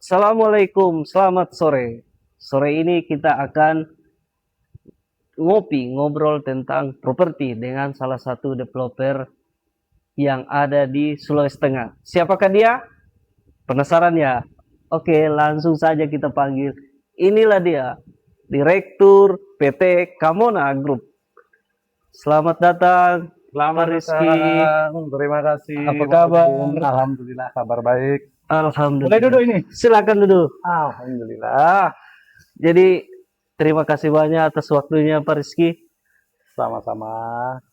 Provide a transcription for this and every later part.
Assalamualaikum, selamat sore. Sore ini kita akan ngobrol tentang properti dengan salah satu developer yang ada di Sulawesi Tengah. Siapakah dia? Penasaran ya? Oke, langsung saja kita panggil. Inilah dia, Direktur PT Kamona Group. Selamat datang, Pak Selamat Rizky. datang, terima kasih. Apa kabar? Alhamdulillah, kabar baik. Boleh Alhamdulillah. duduk ini? Silakan duduk. Alhamdulillah, Jadi, terima kasih banyak atas waktunya, Pak Rizky. sama-sama.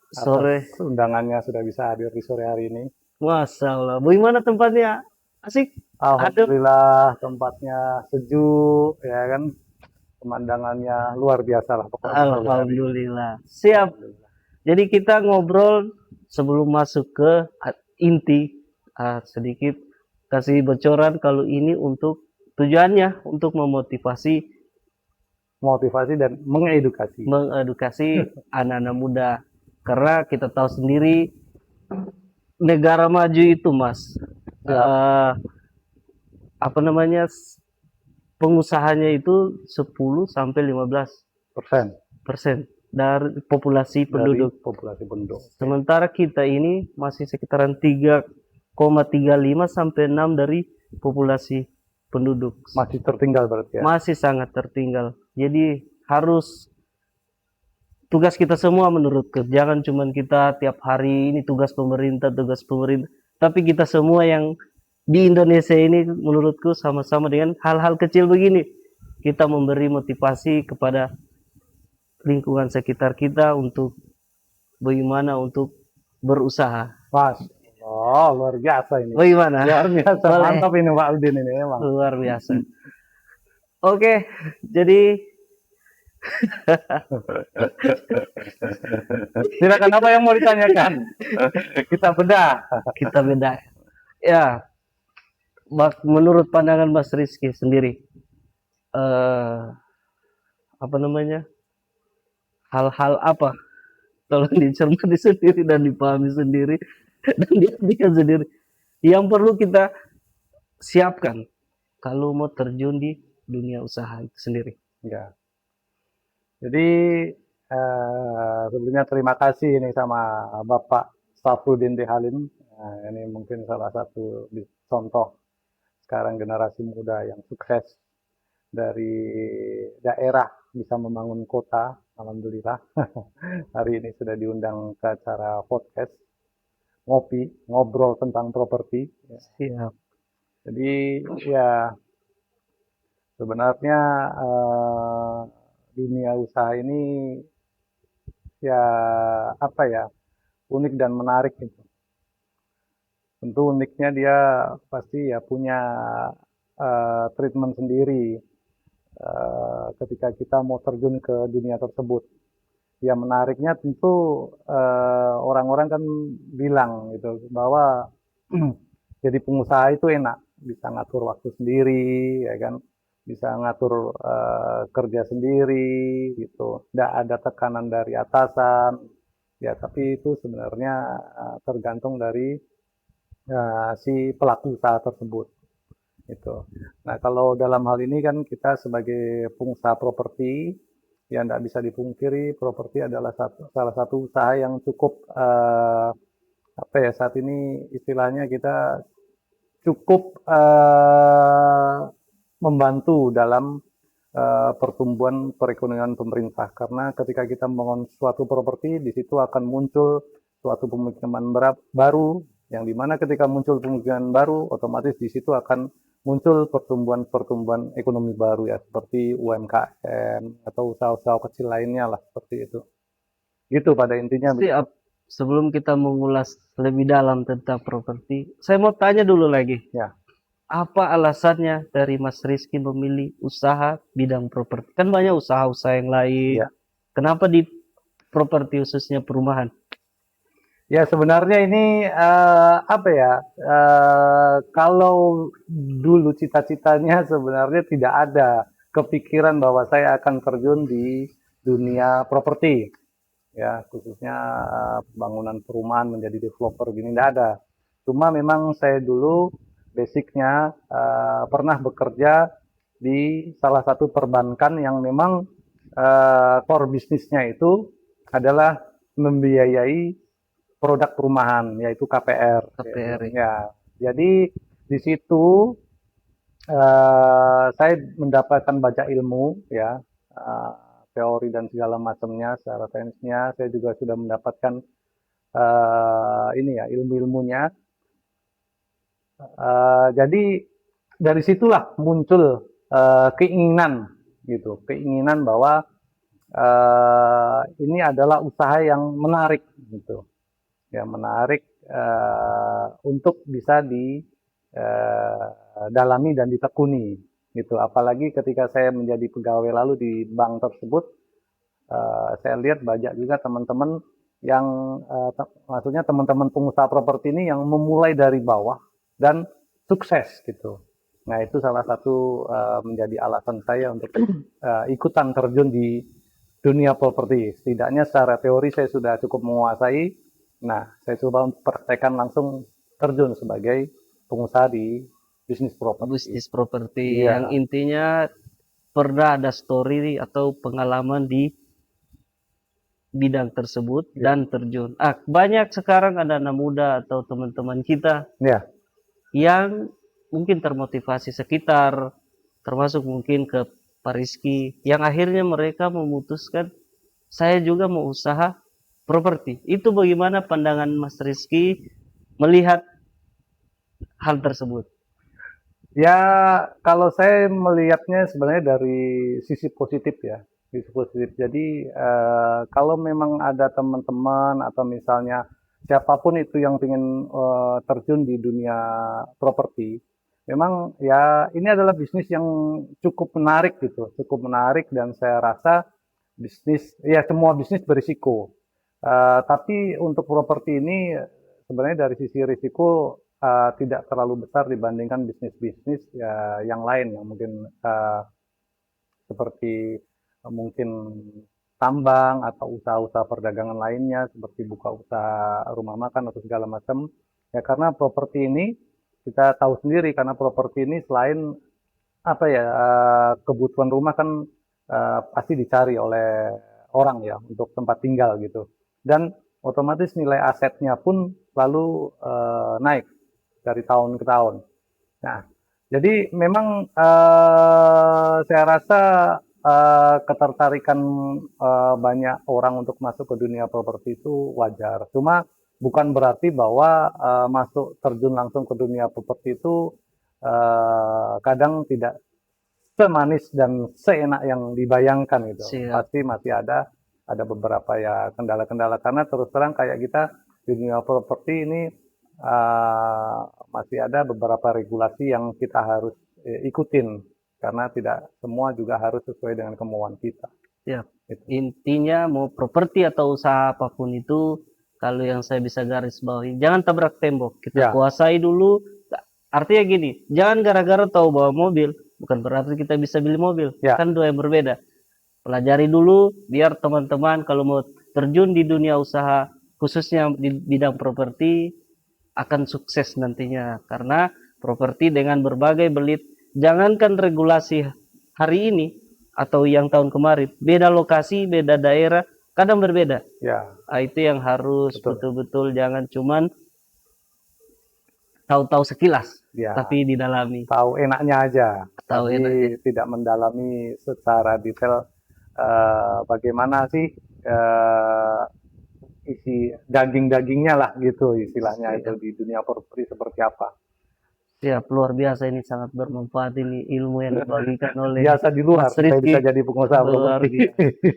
Sore. Atas undangannya sudah bisa hadir di sore hari ini. Masya Allah. Bagaimana tempatnya? Asik? Adem? Alhamdulillah, tempatnya sejuk, ya kan? Pemandangannya luar biasa lah pokoknya. Alhamdulillah. Siap. Alhamdulillah. Jadi kita ngobrol sebelum masuk ke inti. Sedikit kasih bocoran kalau ini untuk tujuannya untuk memotivasi, Motivasi dan mengedukasi. mengedukasi anak-anak muda. Karena kita tahu sendiri negara maju itu, Mas, apa namanya, pengusahanya itu 10 sampai 15% Persen dari populasi dari penduduk. populasi penduduk. Sementara kita ini masih sekitaran 3,35 sampai 6 dari populasi penduduk. Masih tertinggal berarti ya. Masih sangat tertinggal. Jadi harus tugas kita semua menurutku. Jangan cuma kita tiap hari ini tugas pemerintah, tapi kita semua yang di Indonesia ini menurutku sama-sama dengan hal-hal kecil begini. Kita memberi motivasi kepada lingkungan sekitar kita untuk bagaimana untuk berusaha. Mas, oh luar biasa ini. Bagaimana? Luar biasa, Boleh. mantap ini Pak Udin ini emang. Luar biasa. Oke, jadi Silakan, apa yang mau ditanyakan? Kita bedah. kita beda. Ya, menurut pandangan Mas Rizky sendiri, apa namanya, hal-hal apa tolong dicermati sendiri dan dipahami sendiri dan diartikan sendiri yang perlu kita siapkan kalau mau terjun di dunia usaha itu sendiri. Ya. Jadi sebelumnya terima kasih ini sama Bapak Safruddin D. Halim. Nah, ini mungkin salah satu contoh sekarang generasi muda yang sukses dari daerah bisa membangun kota. Alhamdulillah. Hari ini sudah diundang ke acara podcast ngobrol tentang properti. Siap. Jadi ya sebenarnya dunia usaha ini ya apa ya, unik dan menarik gitu. Tentu uniknya dia pasti ya punya treatment sendiri ketika kita mau terjun ke dunia tersebut. Ya menariknya tentu orang-orang kan bilang gitu bahwa jadi pengusaha itu enak, bisa ngatur waktu sendiri, ya kan, bisa ngatur kerja sendiri, gitu. Tidak ada tekanan dari atasan, ya. Tapi itu sebenarnya tergantung dari si pelaku usaha tersebut, gitu. Nah, kalau dalam hal ini kan kita sebagai pengusaha properti, ya tidak bisa dipungkiri properti adalah salah satu usaha yang cukup apa ya, saat ini istilahnya kita cukup membantu dalam pertumbuhan perekonomian pemerintah, karena ketika kita membangun suatu properti, di situ akan muncul suatu pemukiman baru, yang dimana ketika muncul pemukiman baru, otomatis di situ akan muncul pertumbuhan ekonomi baru ya, seperti UMKM atau usaha-usaha kecil lainnya lah, seperti itu. Gitu pada intinya. Siap. Sebelum kita mengulas lebih dalam tentang properti, saya mau tanya dulu lagi. Ya. Apa alasannya dari Mas Rizky memilih usaha bidang properti? Kan banyak usaha-usaha yang lain. Ya. Kenapa di properti khususnya perumahan? Ya sebenarnya ini apa ya, kalau dulu cita-citanya sebenarnya tidak ada kepikiran bahwa saya akan terjun di dunia properti, ya khususnya bangunan perumahan menjadi developer gini, tidak ada. Cuma memang saya dulu basicnya pernah bekerja di salah satu perbankan yang memang core bisnisnya itu adalah membiayai produk perumahan, yaitu KPR. KPR. Ya, jadi di situ saya mendapatkan banyak ilmu, ya, teori dan segala macamnya, secara sainsnya. Saya juga sudah mendapatkan ini ya, ilmu-ilmunya. Jadi dari situlah muncul keinginan gitu, keinginan bahwa ini adalah usaha yang menarik gitu, ya, menarik untuk bisa didalami dan ditekuni gitu. Apalagi ketika saya menjadi pegawai lalu di bank tersebut, saya lihat banyak juga teman-teman yang maksudnya teman-teman pengusaha properti ini yang memulai dari bawah dan sukses gitu. Nah, itu salah satu menjadi alasan saya untuk ikutan terjun di dunia properti. Setidaknya secara teori saya sudah cukup menguasai. Nah, saya coba praktekkan langsung terjun sebagai pengusaha di bisnis properti. Bisnis properti Iya. yang intinya pernah ada story atau pengalaman di bidang tersebut dan terjun. Banyak sekarang ada anak muda atau teman-teman kita Ya, yang mungkin termotivasi sekitar, termasuk mungkin ke Pak Rizky, yang akhirnya mereka memutuskan saya juga mau usaha properti. Itu bagaimana pandangan Mas Rizky melihat hal tersebut? ya, kalau saya melihatnya sebenarnya dari sisi positif ya, sisi positif. Jadi kalau memang ada teman-teman atau misalnya siapapun itu yang ingin terjun di dunia properti, memang ya ini adalah bisnis yang cukup menarik gitu, cukup menarik, dan saya rasa bisnis, ya, semua bisnis berisiko. Tapi untuk properti ini sebenarnya dari sisi risiko tidak terlalu besar dibandingkan bisnis-bisnis ya, yang lain yang mungkin seperti mungkin tambang atau usaha-usaha perdagangan lainnya seperti buka usaha rumah makan atau segala macam. Ya, karena properti ini kita tahu sendiri, karena properti ini selain apa ya, kebutuhan rumah kan pasti dicari oleh orang ya untuk tempat tinggal gitu, dan otomatis nilai asetnya pun selalu naik dari tahun ke tahun. Nah, jadi memang saya rasa ketertarikan banyak orang untuk masuk ke dunia properti itu wajar. Cuma bukan berarti bahwa masuk terjun langsung ke dunia properti itu kadang tidak semanis dan seenak yang dibayangkan gitu. Siap. Pasti masih ada beberapa ya kendala-kendala, karena terus terang kayak kita di dunia properti ini masih ada beberapa regulasi yang kita harus ikutin, karena tidak semua juga harus sesuai dengan kemauan kita. Ya, Gitu. intinya mau properti atau usaha apapun itu, kalau yang saya bisa garis bawahi, jangan tabrak tembok. Kita Ya. kuasai dulu. Artinya gini, jangan gara-gara tahu bawa mobil, bukan berarti kita bisa beli mobil. Ya. Kan dua yang berbeda. Pelajari dulu, biar teman-teman kalau mau terjun di dunia usaha, khususnya di bidang properti, akan sukses nantinya. Karena properti dengan berbagai belit, jangankan regulasi hari ini atau yang tahun kemarin, beda lokasi, beda daerah, kadang berbeda. Ya, Itu yang harus Betul. betul-betul jangan cuman tahu-tahu sekilas, ya. tapi didalami. Tahu enaknya aja, Tahu tapi enaknya. tidak mendalami secara detail bagaimana sih isi daging-dagingnya lah gitu istilahnya, itu di dunia properti seperti apa. Siap, luar biasa, ini sangat bermanfaat ini ilmu yang dibagikan oleh Biasa di luar Mas saya Rizky. bisa jadi pengusaha Luar properti.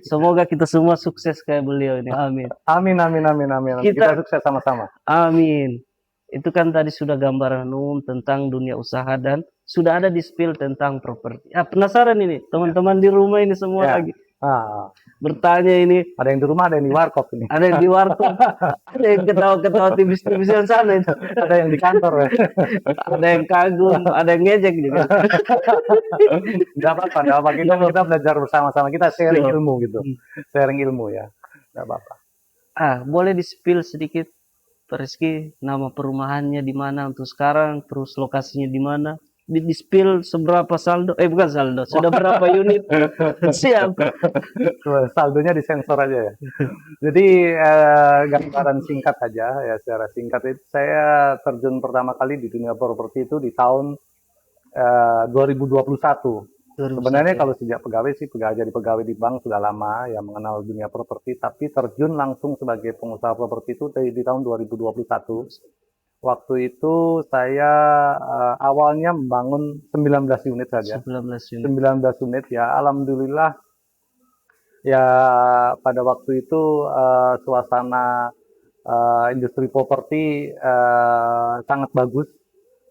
Semoga kita semua sukses kayak beliau ini. Amin. Amin, amin, amin, amin. Kita sukses sama-sama. Amin. Itu kan tadi sudah gambaran umum tentang dunia usaha dan sudah ada di spill tentang properti. Penasaran ini teman-teman di rumah ini semua Ya. lagi Ah, bertanya ini. ada yang di rumah, ada yang di warkop ini. Ada yang di warkop, ada yang ketawa-ketawa tipis-tipis yang sana itu. Ada yang di kantor ya. Ada yang kagum, ada yang ngejek juga. Enggak apa-apa, enggak apa-apa. Kita belajar bersama-sama, kita sharing Siap. ilmu gitu. Sharing ilmu ya. Enggak apa-apa. Boleh di spill sedikit Pak Rizky, nama perumahannya di mana untuk sekarang, terus lokasinya di mana, di spill seberapa saldo, bukan saldo, sudah berapa unit, siap. Saldonya disensor aja ya. Jadi gambaran singkat aja ya, secara singkat itu saya terjun pertama kali di dunia properti itu di tahun 2021. 2001 Sebenarnya ya. kalau sejak pegawai sih jadi pegawai di bank sudah lama ya mengenal dunia properti, tapi terjun langsung sebagai pengusaha properti itu di tahun 2021. Waktu itu saya awalnya membangun 19 unit saja. 19 unit. 19 unit ya, alhamdulillah ya pada waktu itu suasana industri properti sangat bagus.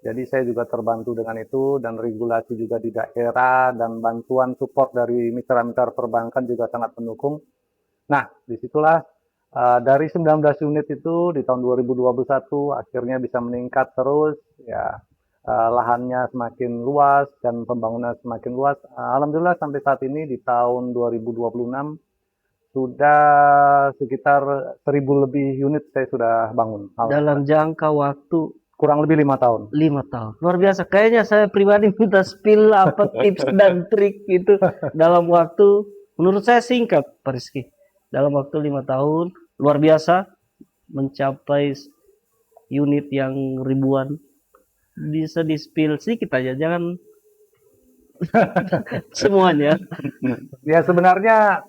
Jadi saya juga terbantu dengan itu dan regulasi juga di daerah dan bantuan support dari mitra-mitra perbankan juga sangat mendukung. Nah, disitulah dari 19 unit itu di tahun 2021 akhirnya bisa meningkat terus ya, lahannya semakin luas dan pembangunan semakin luas. Alhamdulillah sampai saat ini di tahun 2026 sudah sekitar 1.000 lebih unit saya sudah bangun. Dalam jangka waktu Kurang lebih 5 tahun. 5 tahun. Luar biasa. Kayaknya saya pribadi minta spill apa tips dan trik itu dalam waktu, menurut saya singkat, Pak Rizky. Dalam waktu 5 tahun, luar biasa, mencapai unit yang ribuan. Bisa di spill sedikit aja, jangan semuanya. Ya sebenarnya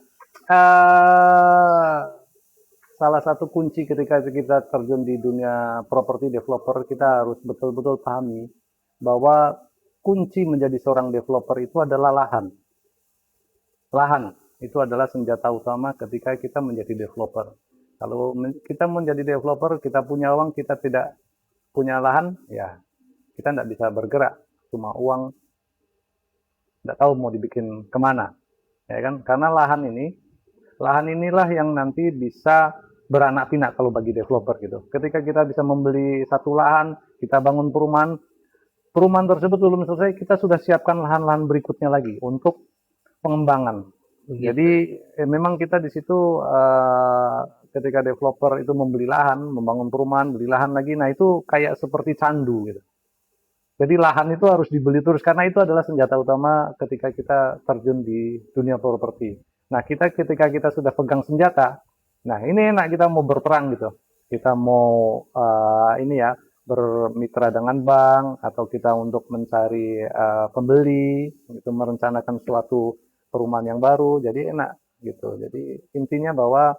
salah satu kunci ketika kita terjun di dunia properti developer, kita harus betul-betul pahami bahwa kunci menjadi seorang developer itu adalah lahan. Lahan itu adalah senjata utama ketika kita menjadi developer. Kalau kita menjadi developer, kita punya uang, kita tidak punya lahan, ya kita tidak bisa bergerak. Cuma uang, tidak tahu mau dibikin kemana, ya kan? Karena lahan inilah yang nanti bisa beranak pinak kalau bagi developer gitu. Ketika kita bisa membeli satu lahan, kita bangun perumahan tersebut belum selesai, kita sudah siapkan lahan-lahan berikutnya lagi untuk pengembangan. Begitu. Jadi memang kita di situ ketika developer itu membeli lahan, membangun perumahan, beli lahan lagi, nah itu kayak seperti candu gitu. Jadi lahan itu harus dibeli terus karena itu adalah senjata utama ketika kita terjun di dunia properti. Nah, ketika kita sudah pegang senjata, nah ini enak kita mau berperang gitu. Kita mau bermitra dengan bank atau kita untuk mencari pembeli, itu merencanakan suatu perumahan yang baru, jadi enak gitu. Jadi intinya bahwa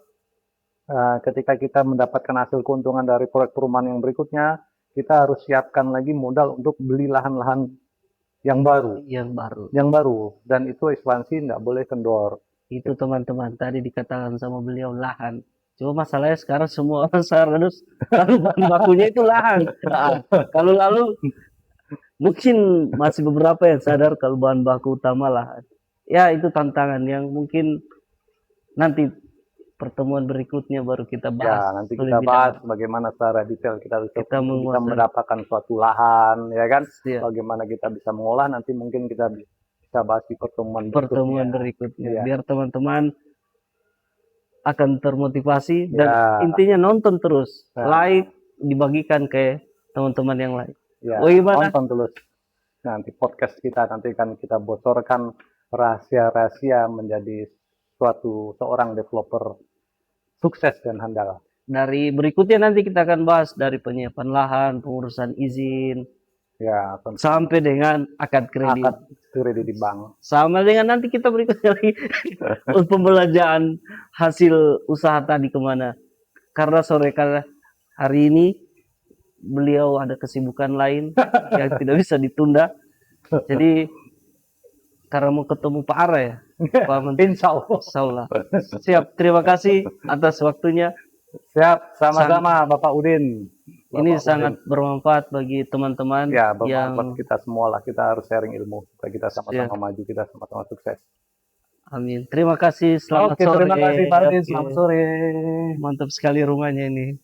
ketika kita mendapatkan hasil keuntungan dari proyek perumahan yang berikutnya, kita harus siapkan lagi modal untuk beli lahan-lahan yang baru. Yang baru. Dan itu ekspansi tidak boleh kendor. Itu teman-teman tadi dikatakan sama beliau lahan. Cuma masalahnya sekarang semua orang harus kalau bahan bakunya itu lahan. Nah, kalau lalu mungkin masih beberapa yang sadar kalau bahan baku utama lahan. Ya itu tantangan yang mungkin nanti pertemuan berikutnya baru kita bahas. Ya, nanti kita bahas bagaimana secara detail kita bisa mendapatkan suatu lahan, ya kan? Siap. Bagaimana kita bisa mengolah, nanti mungkin kita bisa bahas di pertemuan berikutnya. Ya. Biar teman-teman akan termotivasi dan intinya nonton terus, like, dibagikan ke teman-teman yang lain. Ya, nonton terus. Nanti podcast kita nanti kan kita bocorkan rahasia-rahasia menjadi seorang developer sukses dan handal. Dari berikutnya nanti kita akan bahas dari penyiapan lahan, pengurusan izin, ya, sampai dengan akad kredit di bank. Sama dengan nanti kita berikutnya lagi pembelajaran hasil usaha tadi kemana. Karena hari ini beliau ada kesibukan lain yang tidak bisa ditunda. Jadi karena mau ketemu Pak Ara ya. Pak Menteri. Insya Allah. Siap. Terima kasih atas waktunya. Siap. Sama-sama Bapak Udin. Ini sangat bermanfaat bagi teman-teman. Ya, bermanfaat kita semua lah. Kita harus sharing ilmu supaya kita sama-sama maju, kita sama-sama sukses. Amin. Terima kasih. Selamat sore. Terima kasih Pak Udin. Selamat sore. Mantap sekali rumahnya ini.